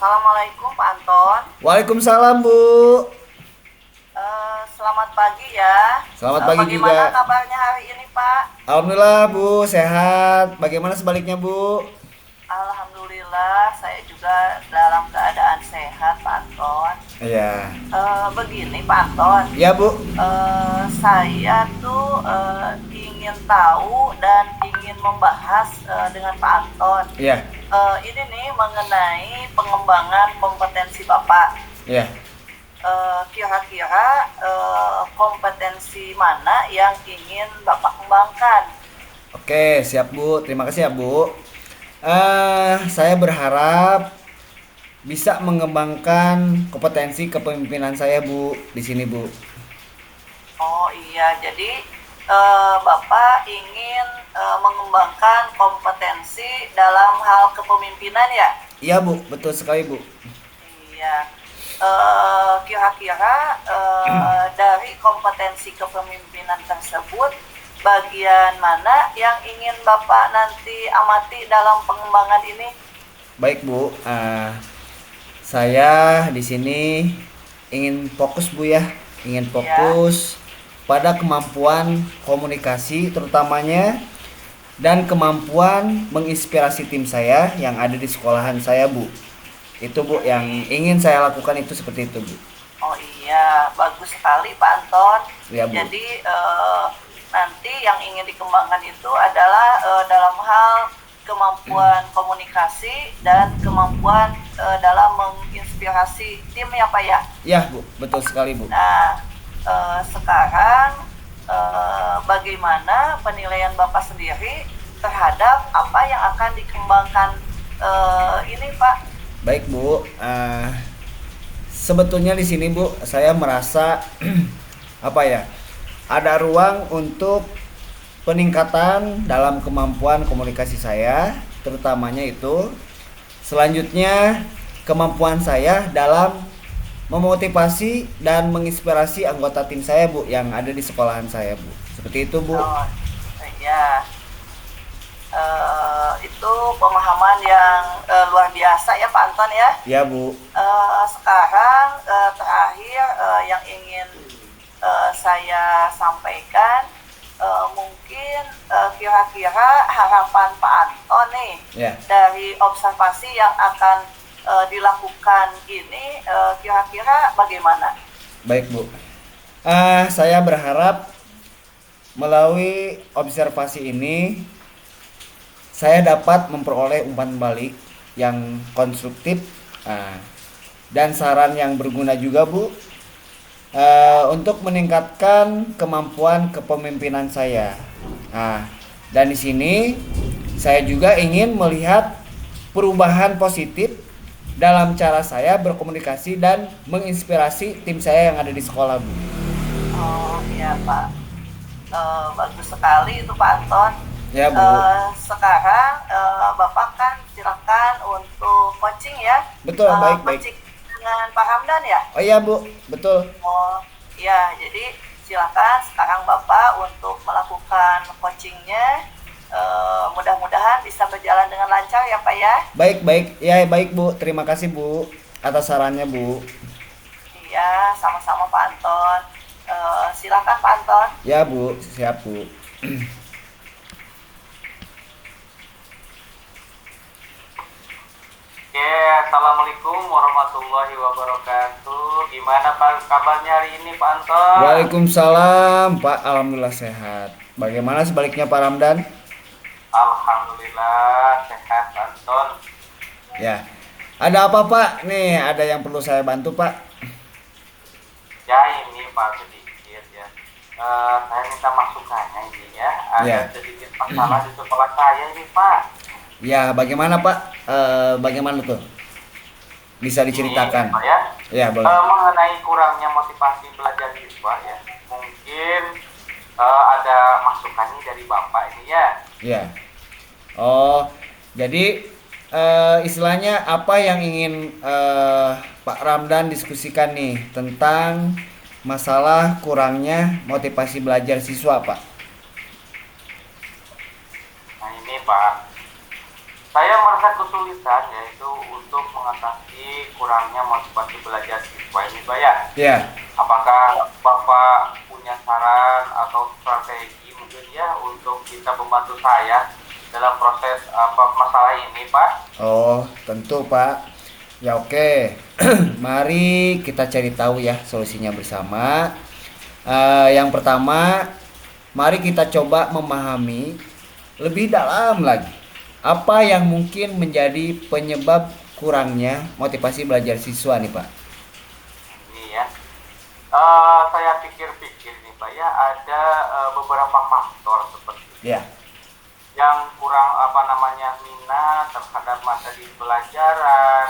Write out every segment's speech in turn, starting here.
Assalamualaikum Pak Anton. Waalaikumsalam, Bu. Selamat pagi ya. Selamat pagi Bagaimana juga. kabarnya hari ini Pak? Alhamdulillah, Bu, sehat. Bagaimana sebaliknya, Bu? Alhamdulillah saya juga dalam keadaan sehat Pak Anton. Iya. Begini Pak Anton, Iya, Bu. saya tuh ingin tahu dan ingin membahas dengan Pak Anton. Iya. Ini nih mengenai pengembangan kompetensi Bapak. Iya. Kira-kira kompetensi mana yang ingin Bapak kembangkan? Oke, siap, Bu. Terima kasih ya, Bu. Saya berharap bisa mengembangkan kompetensi kepemimpinan saya, Bu, di sini, Bu. Oh iya, jadi Bapak ingin mengembangkan kompetensi dalam hal kepemimpinan ya? Iya, Bu. Betul sekali, Bu. Iya. Kira-kira dari kompetensi kepemimpinan tersebut, bagian mana yang ingin Bapak nanti amati dalam pengembangan ini? Baik, Bu. Saya di sini ingin fokus, Bu, ya. Ingin Ya. fokus pada kemampuan komunikasi terutamanya dan kemampuan menginspirasi tim saya yang ada di sekolahan saya, Bu. Itu, Bu, yang ingin saya lakukan itu seperti itu, Bu. Oh iya, bagus sekali Pak Anton. Ya, Bu. Jadi nanti yang ingin dikembangkan itu adalah dalam hal kemampuan komunikasi dan kemampuan dalam menginspirasi tim ya Pak ya. Ya, Bu, betul sekali, Bu. Nah, sekarang bagaimana penilaian Bapak sendiri terhadap apa yang akan dikembangkan ini Pak? Baik, Bu. Sebetulnya di sini, Bu, saya merasa apa ya? Ada ruang untuk peningkatan dalam kemampuan komunikasi saya, terutamanya itu. Selanjutnya, kemampuan saya dalam memotivasi dan menginspirasi anggota tim saya, Bu, yang ada di sekolahan saya, Bu. Seperti itu, Bu. Oh, iya. Itu pemahaman yang luar biasa ya Pak Anton ya. Ya, Bu. Sekarang terakhir yang ingin saya sampaikan, mungkin kira-kira harapan Pak Anton nih Ya. dari observasi yang akan dilakukan ini, kira-kira bagaimana? Baik, Bu. Saya berharap melalui observasi ini saya dapat memperoleh umpan balik yang konstruktif dan saran yang berguna juga, Bu, untuk meningkatkan kemampuan kepemimpinan saya. Dan di sini saya juga ingin melihat perubahan positif dalam cara saya berkomunikasi dan menginspirasi tim saya yang ada di sekolah, Bu. Oh iya Pak, bagus sekali itu Pak Anton. Ya, Bu. Sekarang Bapak kan silakan untuk coaching ya. Betul, baik. Coaching dengan Pak Hamdan ya. Oh iya, Bu, betul. Oh iya, jadi silakan sekarang Bapak untuk melakukan coachingnya. Mudah-mudahan bisa berjalan dengan lancar ya Pak ya. Baik. Ya, baik, Bu. Terima kasih, Bu, atas sarannya, Bu. Iya, sama-sama Pak Anton. Silakan Pak Anton. Ya, Bu, siap, Bu. Assalamualaikum warahmatullahi wabarakatuh. Gimana Pak kabarnya hari ini Pak Anton? Waalaikumsalam, Pak. Alhamdulillah sehat. Bagaimana sebaliknya, Pak Ramdan? Alhamdulillah sehat Pak Anton. Ya. Ada apa, Pak? Nih, ada yang perlu saya bantu, Pak? Ya ini Pak sedikit ya. Saya minta masukannya ini ya. Ada Ya. sedikit masalah di sekolah saya ini Pak. Ya, bagaimana, Pak? Bagaimana tuh? Bisa diceritakan? Ini, Pak, ya. Ya, boleh. Mengenai kurangnya motivasi belajar siswa ya. Mungkin ada masukannya dari Bapak ini ya. Ya. Oh, jadi istilahnya apa yang ingin Pak Ramdan diskusikan nih tentang masalah kurangnya motivasi belajar siswa, Pak? Nah ini Pak, saya merasa kesulitan yaitu untuk mengatasi kurangnya motivasi belajar siswa ini Pak ya. Ya. Apakah Bapak punya saran atau strategi mungkin ya untuk bisa membantu saya dalam proses masalah ini Pak? Oh, tentu Pak. Ya oke. Mari kita cari tahu ya solusinya bersama. Yang pertama, mari kita coba memahami lebih dalam lagi apa yang mungkin menjadi penyebab kurangnya motivasi belajar siswa nih Pak. Ini ya. Saya pikir-pikir nih Pak ya, ada beberapa faktor seperti itu. Ya. Yang kurang minat terhadap materi pelajaran,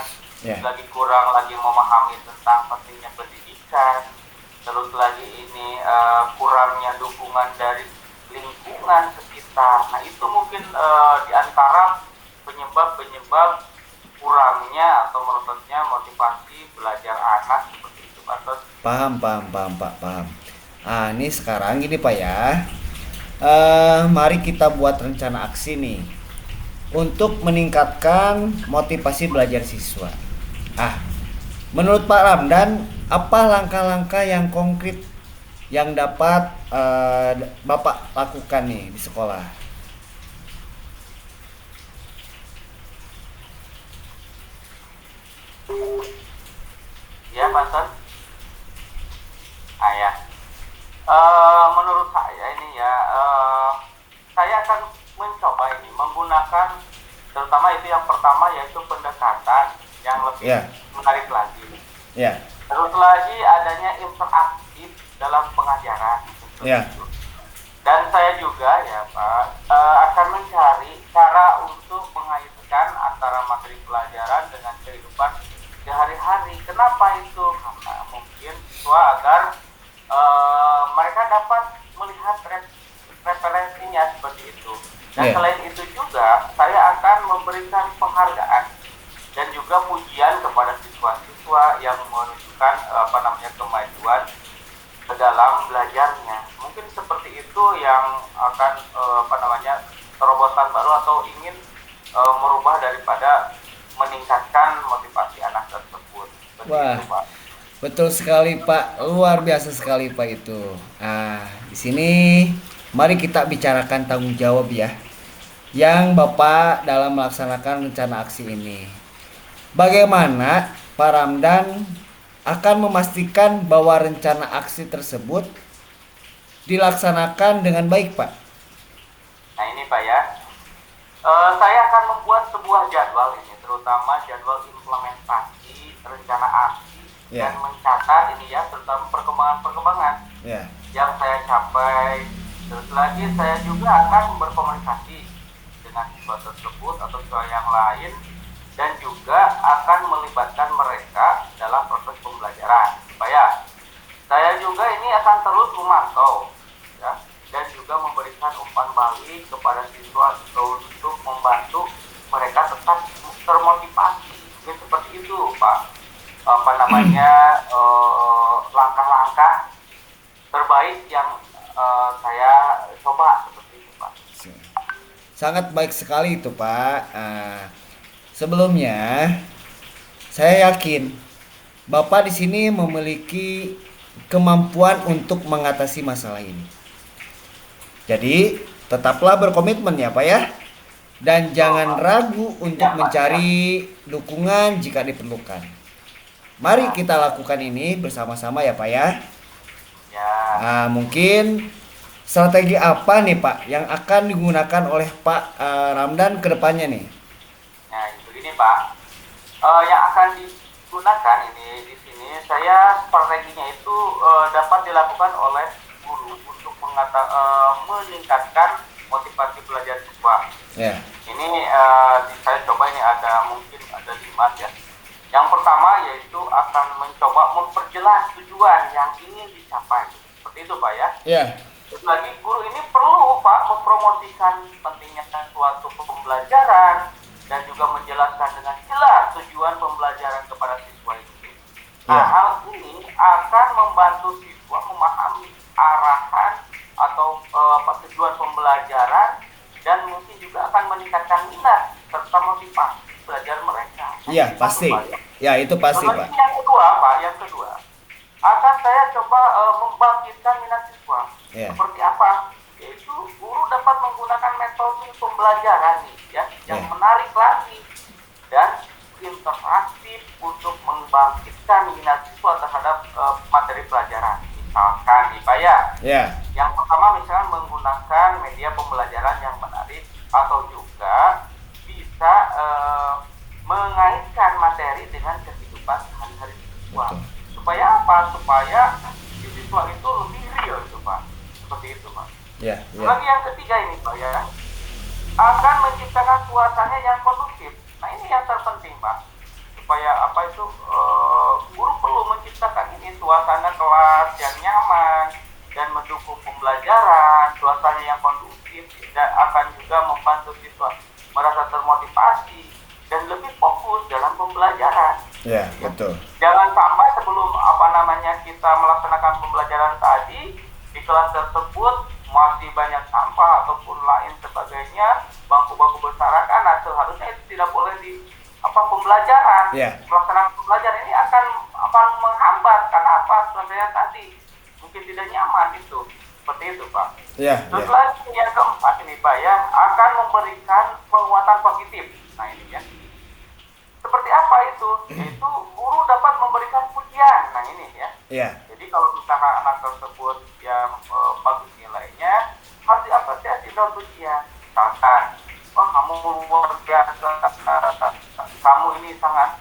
lagi kurang lagi memahami tentang pentingnya pendidikan, terus lagi ini kurangnya dukungan dari lingkungan sekitar. Nah itu mungkin di antara penyebab kurangnya atau merosotnya motivasi belajar anak seperti itu Pak. Paham Pak, paham. Ini sekarang gini Pak ya. Mari kita buat rencana aksi nih untuk meningkatkan motivasi belajar siswa. Menurut Pak Ramdan, apa langkah-langkah yang konkret yang dapat Bapak lakukan nih di sekolah? Ya Pak Son. Ya. Menurut saya ini ya, saya akan mencoba ini menggunakan, terutama itu yang pertama yaitu pendekatan yang lebih menarik lagi. Terus lagi adanya interaktif dalam pengajaran. Dan saya juga ya Pak akan mencari cara untuk mengaitkan antara materi pelajaran dengan kehidupan sehari-hari. Kenapa itu? Karena mungkin siswa agar mereka dapat melihat referensinya seperti itu. Dan selain itu juga saya akan memberikan penghargaan dan juga pujian kepada siswa-siswa yang menunjukkan kemajuan dalam belajarnya. Mungkin seperti itu yang akan terobosan baru atau ingin merubah daripada meningkatkan motivasi anak tersebut. Wah, itu, Pak. Betul sekali Pak, luar biasa sekali Pak itu. Di sini mari kita bicarakan tanggung jawab ya, yang Bapak dalam melaksanakan rencana aksi ini. Bagaimana Pak Ramdan akan memastikan bahwa rencana aksi tersebut dilaksanakan dengan baik Pak? Nah ini Pak ya, saya akan membuat sebuah jadwal ini, terutama jadwal implementasi rencana aksi dan mencatat ini ya, terutama perkembangan yang saya capai. Terus lagi saya juga akan berkomunikasi dengan siswa tersebut atau siswa yang lain, dan juga akan melibatkan mereka dalam proses pembelajaran supaya saya juga ini akan terus memantau ya, dan juga memberikan umpan balik kepada siswa untuk membantu mereka tetap termotivasi. Mungkin seperti itu Pak, langkah-langkah terbaik yang saya coba seperti itu Pak. Sangat baik sekali itu Pak. Sebelumnya saya yakin Bapak di sini memiliki kemampuan untuk mengatasi masalah ini. Jadi tetaplah berkomitmen ya Pak ya, dan jangan ragu untuk mencari dukungan jika diperlukan. Mari kita lakukan ini bersama-sama ya Pak ya. Mungkin strategi apa nih Pak yang akan digunakan oleh Pak Ramdan ke depannya nih? Nah begini Pak, yang akan digunakan ini di sini saya strateginya itu dapat dilakukan oleh guru untuk meningkatkan motivasi belajar siswa. Ini saya coba ini mungkin ada 5 ya. Yang pertama yaitu akan mencoba memperjelas tujuan yang ingin dicapai. Seperti itu Pak ya. Terus lagi guru ini perlu Pak mempromosikan pentingnya suatu pembelajaran dan juga menjelaskan dengan jelas tujuan pembelajaran kepada siswa itu. Hal ini akan membantu siswa memahami arahan atau tujuan pembelajaran, dan mungkin juga akan meningkatkan minat serta motivasi belajar mereka. Iya pasti. Ya, itu pasti, Terus Pak. yang kedua, Pak, yang kedua, akan saya coba membangkitkan minat siswa. Ya. Seperti apa? Yaitu guru dapat menggunakan metode pembelajaran nih, ya, yang Ya. menarik lagi dan interaktif untuk membangkitkan minat siswa terhadap materi pelajaran. Misalkan nih, Pak ya. Ya. Yang pertama misalnya menggunakan media pembelajaran yang menarik atau juga bisa mengaitkan materi dengan kehidupan sehari-hari siswa. Betul. Supaya apa? Supaya siswa itu lebih real itu Pak. Seperti itu Pak. Ya, ya. Lagi yang ketiga ini Pak ya, akan menciptakan suasana yang kondusif. Nah ini yang terpenting Pak. Supaya apa itu guru perlu menciptakan ini suasana kelas yang nyaman dan mendukung pembelajaran, suasana yang kondusif dan akan juga membantu siswa merasa termotivasi dan lebih fokus dalam pembelajaran. Ya, betul. Jangan sampai sebelum kita melaksanakan pembelajaran tadi di kelas tersebut masih banyak sampah ataupun lain sebagainya, bangku-bangku berserakan. Nah seharusnya itu tidak boleh di pembelajaran. Pelaksanaan pembelajaran ini akan menghambat karena apa? Sebenarnya tadi mungkin tidak nyaman itu. Seperti itu Pak. Terus lagi yang keempat ini Pak ya, akan memberikan penguatan positif. Nah ini ya. Seperti apa itu? Yaitu guru dapat memberikan pujian. Nah ini ya. Jadi kalau misalkan anak tersebut yang bagus nilainya, harus diapresiasi dengan pujian. Misalkan, oh kamu luar biasa, kamu ini sangat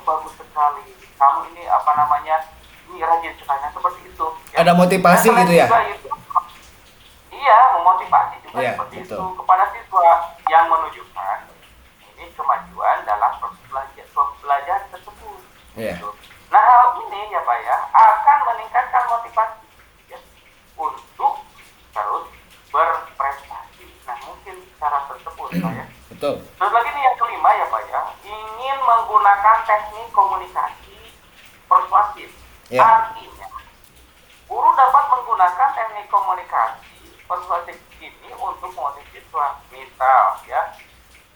bagus sekali. Kamu ini ini rajin sekali. Seperti itu. Ya. Ada motivasi nah, gitu ya? Itu, iya, memotivasi juga seperti betul. itu kepada siswa yang menunjukkan ini kemajuan dalam proses belajar tersebut. Gitu. Nah hal ini ya Pak ya akan meningkatkan motivasi ya, untuk terus berprestasi. Nah mungkin cara tersebut Pak ya. Betul. Terus lagi nih yang kelima ya Pak ya, ingin menggunakan teknik komunikasi persuasif. Artinya guru dapat menggunakan teknik komunikasi persuasif ini untuk memotivasi siswa. Misal ya,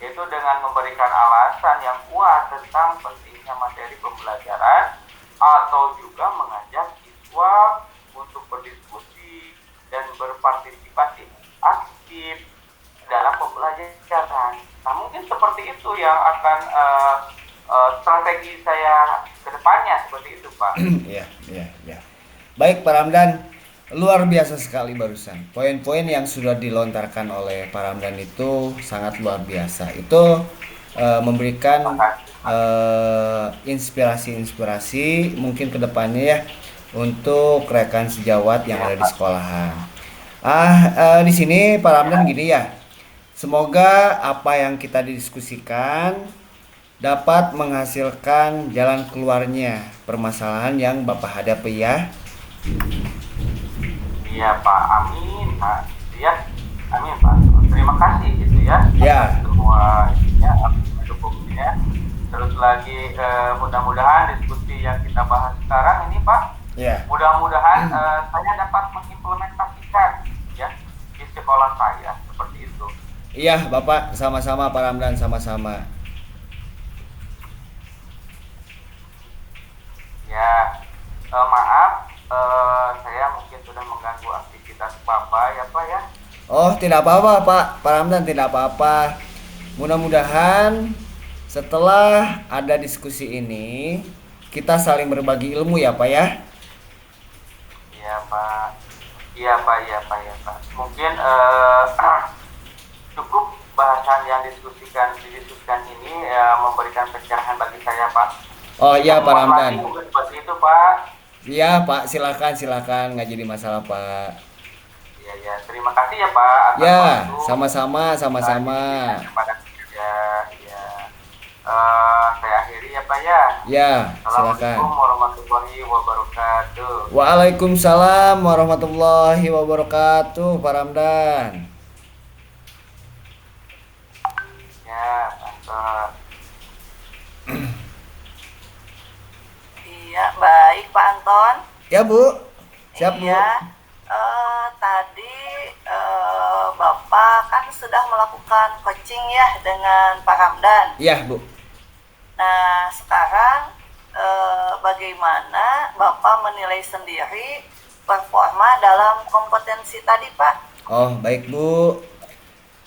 yaitu dengan memberikan alasan yang kuat tentang pentingnya materi pembelajaran atau juga mengajak siswa untuk berdiskusi dan berpartisipasi aktif dalam pembelajaran. Nah mungkin seperti itu yang akan strategi saya ke depannya seperti itu Pak. Iya. Baik Pak Ramdan, luar biasa sekali barusan. Poin-poin yang sudah dilontarkan oleh Pak Ramdan itu sangat luar biasa. Itu memberikan inspirasi mungkin ke depannya ya untuk rekan sejawat yang ada di sekolahan. Di sini Pak Ramdan gini ya. Semoga apa yang kita diskusikan dapat menghasilkan jalan keluarnya permasalahan yang Bapak hadapi ya. Iya Pak, amin Pak. Ya, amin Pak. Terima kasih gitu ya. Semua mendukungnya. Terus lagi mudah-mudahan diskusi yang kita bahas sekarang ini Pak, mudah-mudahan saya dapat mengimplementasikan ya di sekolah saya seperti itu. Iya Bapak, sama-sama Pak Ramdan, sama-sama. Ya, maaf, saya mungkin sudah mengganggu aktivitas Bapak ya Pak ya. Oh tidak apa-apa Pak Ramdan, tidak apa-apa. Mudah-mudahan setelah ada diskusi ini kita saling berbagi ilmu ya Pak ya. Iya Pak. Mungkin cukup bahasan yang didiskusikan ini memberikan pencerahan bagi saya Pak. Oh iya Pak Ramdan. Seperti itu Pak. Iya Pak, silakan, nggak jadi masalah Pak. Iya, terima kasih ya Pak. Sama-sama. Saya akhiri ya Pak ya. Silakan. Assalamualaikum warahmatullahi wabarakatuh. Waalaikumsalam warahmatullahi wabarakatuh Pak Ramdan. Ya, Pak. Iya, baik Pak Anton. Ya Bu, siap Bu. Tadi Bapak kan sudah melakukan coaching ya dengan Pak Ramdan. Iya Bu. Nah, sekarang bagaimana Bapak menilai sendiri performa dalam kompetensi tadi, Pak? Oh, baik Bu.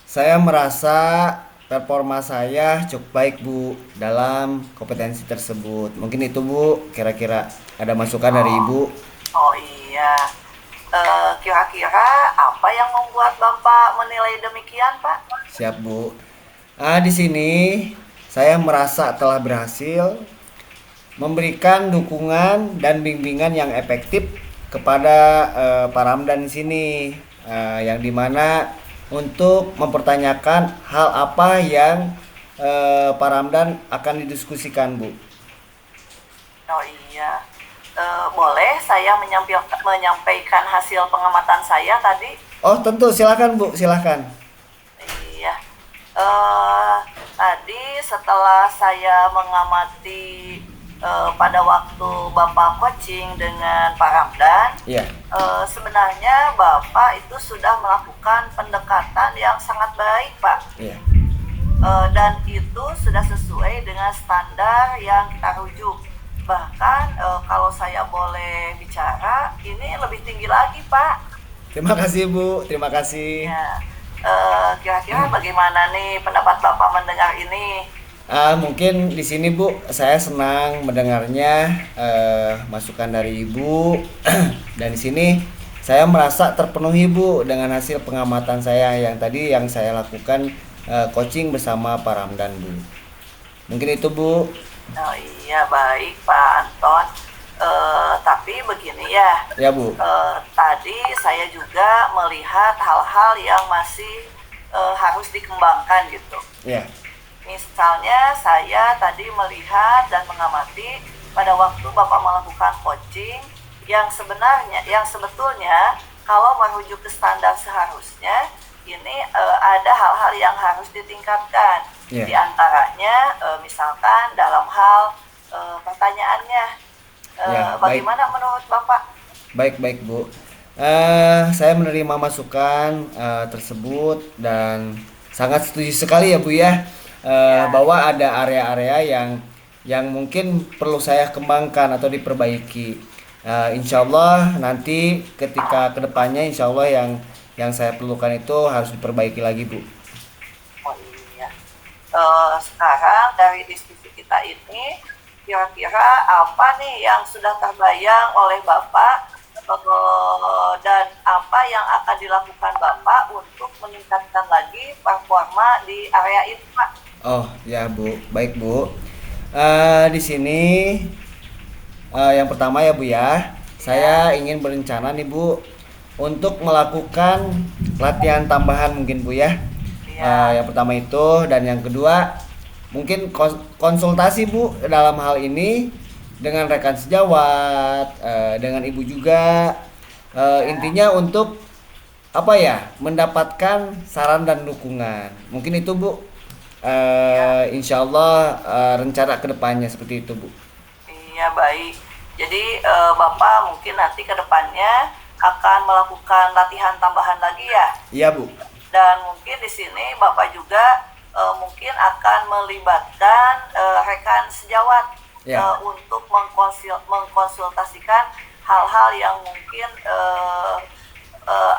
Saya merasa performa saya cukup baik Bu dalam kompetensi tersebut. Mungkin itu Bu, kira-kira ada masukan dari Ibu. Oh iya. Kira-kira apa yang membuat Bapak menilai demikian, Pak? Siap Bu. Di sini saya merasa telah berhasil memberikan dukungan dan bimbingan yang efektif kepada Pak Ramdan di sini, yang dimana untuk mempertanyakan hal apa yang Pak Ramdan akan didiskusikan Bu. Oh iya. Boleh saya menyampaikan hasil pengamatan saya tadi? Oh tentu, silakan Bu, silakan. Iya. Tadi setelah saya mengamati pada waktu Bapak coaching dengan Pak Ramdan, Iya. sebenarnya Bapak itu sudah melakukan pendekatan yang sangat baik, Pak. Iya. Dan itu sudah sesuai dengan standar yang kita rujuk. Bahkan kalau saya boleh bicara, ini lebih tinggi lagi, Pak. Terima kasih Bu, terima kasih. Ya. Kira-kira bagaimana nih pendapat Bapak mendengar ini? Mungkin di sini Bu, saya senang mendengarnya masukan dari Ibu dan di sini saya merasa terpenuhi Bu dengan hasil pengamatan saya yang tadi yang saya lakukan coaching bersama Pak Ramdan Bu. Mungkin itu Bu. Oh iya, baik Pak Anton. Tapi begini ya. Ya Bu. Tadi saya juga melihat hal-hal yang masih harus dikembangkan gitu. Ya. Misalnya saya tadi melihat dan mengamati pada waktu Bapak melakukan coaching yang sebetulnya kalau merujuk ke standar seharusnya ini ada hal-hal yang harus ditingkatkan. Yeah. Di antaranya misalkan dalam hal pertanyaannya. Bagaimana menurut Bapak? Baik Bu. Saya menerima masukan tersebut dan sangat setuju sekali ya Bu ya. Bahwa ada area-area yang mungkin perlu saya kembangkan atau diperbaiki. Insya Allah nanti ketika kedepannya insya Allah yang saya perlukan itu harus diperbaiki lagi Bu. Oh iya. Sekarang dari diskusi kita ini kira-kira apa nih yang sudah terbayang oleh Bapak dan apa yang akan dilakukan Bapak untuk meningkatkan lagi performa di area itu, Pak? Oh ya Bu, baik Bu. Di sini yang pertama ya Bu ya, saya ingin berencana nih Bu untuk melakukan latihan tambahan mungkin Bu ya. Yang pertama itu dan yang kedua mungkin konsultasi Bu dalam hal ini dengan rekan sejawat, dengan Ibu juga. Intinya untuk apa ya, mendapatkan saran dan dukungan. Mungkin itu Bu. Insya Allah rencana kedepannya seperti itu Bu. Iya baik. Jadi Bapak mungkin nanti kedepannya akan melakukan latihan tambahan lagi ya? Iya Bu. Dan mungkin di sini Bapak juga mungkin akan melibatkan rekan sejawat untuk mengkonsultasikan hal-hal yang mungkin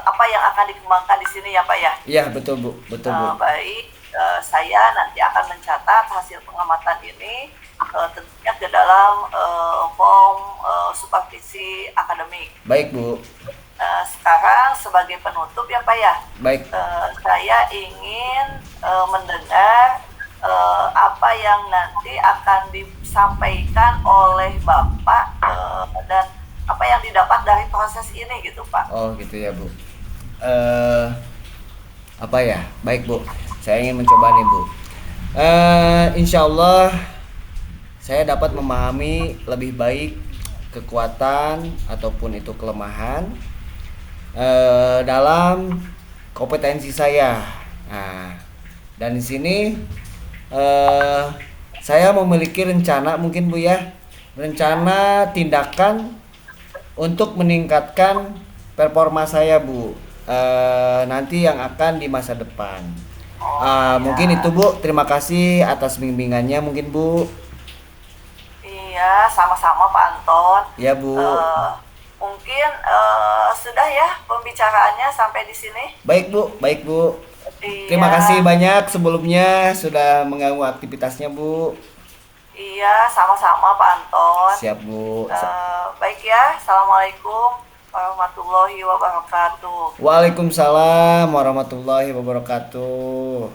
apa yang akan dikembangkan di sini ya Pak ya? Iya betul Bu, betul Bu. Baik, saya nanti akan mencatat hasil pengamatan ini tentunya ke dalam form supervisi akademik. Baik Bu. Sekarang sebagai penutup ya Pak ya. Baik. Saya ingin mendengar apa yang nanti akan disampaikan oleh Bapak dan apa yang didapat dari proses ini gitu Pak. Oh gitu ya Bu. Apa ya? Baik Bu. Saya ingin mencoba nih Bu. Insya Allah saya dapat memahami lebih baik kekuatan ataupun itu kelemahan dalam kompetensi saya. Nah, dan di sini saya memiliki rencana mungkin Bu ya, rencana tindakan untuk meningkatkan performa saya Bu, nanti yang akan di masa depan. Mungkin itu Bu, terima kasih atas bimbingannya mungkin Bu. Iya, sama-sama Pak Anton. Ya Bu. Mungkin sudah ya pembicaraannya sampai di sini. Baik Bu, baik Bu. Iya. Terima kasih banyak sebelumnya sudah mengganggu aktivitasnya Bu. Iya, sama-sama Pak Anton. Siap Bu. Baik ya, Assalamualaikum warahmatullahi wabarakatuh. Waalaikumsalam warahmatullahi wabarakatuh.